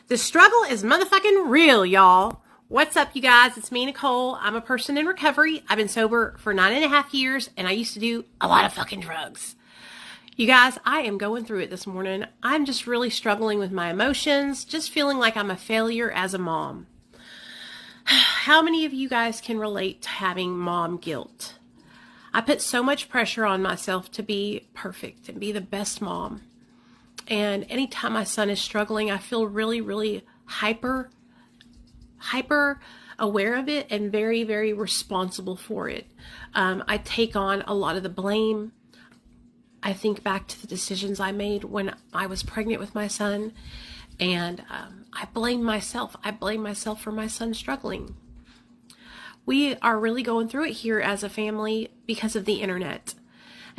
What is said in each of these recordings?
The struggle is motherfucking real, y'all. What's up, you guys? It's me, Nicole. I'm a person in recovery. I've been sober for 9.5 years, and I used to do a lot of fucking drugs. You guys, I am going through it this morning. I'm just really struggling with my emotions, just feeling like I'm a failure as a mom. How many of you guys can relate to having mom guilt? I put so much pressure on myself to be perfect and be the best mom. And anytime my son is struggling, I feel really, really hyper aware of it and very, very responsible for it. I take on a lot of the blame. I think back to the decisions I made when I was pregnant with my son, and I blame myself. I blame myself for my son struggling. We are really going through it here as a family because of the internet.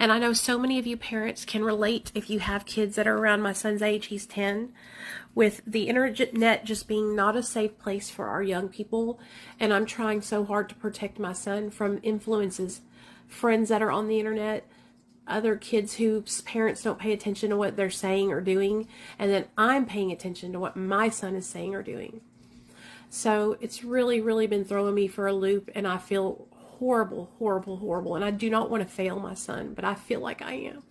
And I know so many of you parents can relate if you have kids that are around my son's age. He's 10. With the internet just being not a safe place for our young people. And I'm trying so hard to protect my son from influences, friends that are on the internet, other kids whose parents don't pay attention to what they're saying or doing. And then I'm paying attention to what my son is saying or doing. So it's really, really been throwing me for a loop, and I feel horrible. And I do not want to fail my son, but I feel like I am.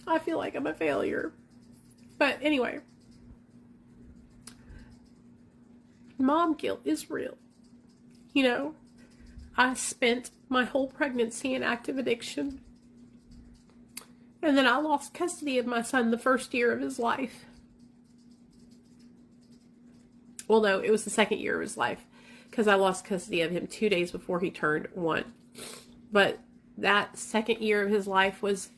I feel like I'm a failure. But anyway, mom guilt is real. You know, I spent my whole pregnancy in active addiction. And then I lost custody of my son the first year of his life. Well, no, it was the second year of his life, because I lost custody of him 2 days before he turned 1. But that second year of his life was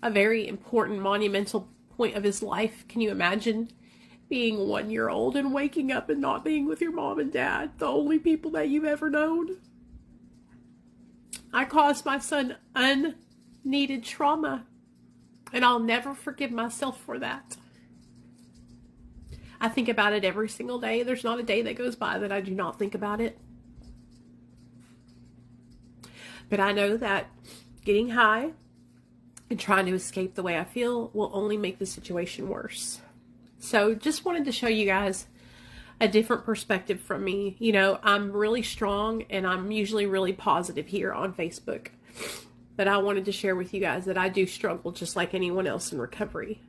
a very important, monumental point of his life. Can you imagine being 1 year old and waking up and not being with your mom and dad, the only people that you've ever known? I caused my son unneeded trauma, and I'll never forgive myself for that. I think about it every single day. There's not a day that goes by that I do not think about it. But I know that getting high and trying to escape the way I feel will only make the situation worse. So just wanted to show you guys a different perspective from me. You know, I'm really strong and I'm usually really positive here on Facebook. But I wanted to share with you guys that I do struggle just like anyone else in recovery.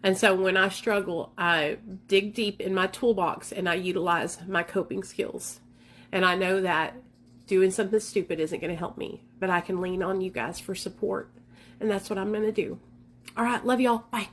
And so when I struggle, I dig deep in my toolbox and I utilize my coping skills. And I know that doing something stupid isn't going to help me, but I can lean on you guys for support. And that's what I'm going to do. All right. Love y'all. Bye.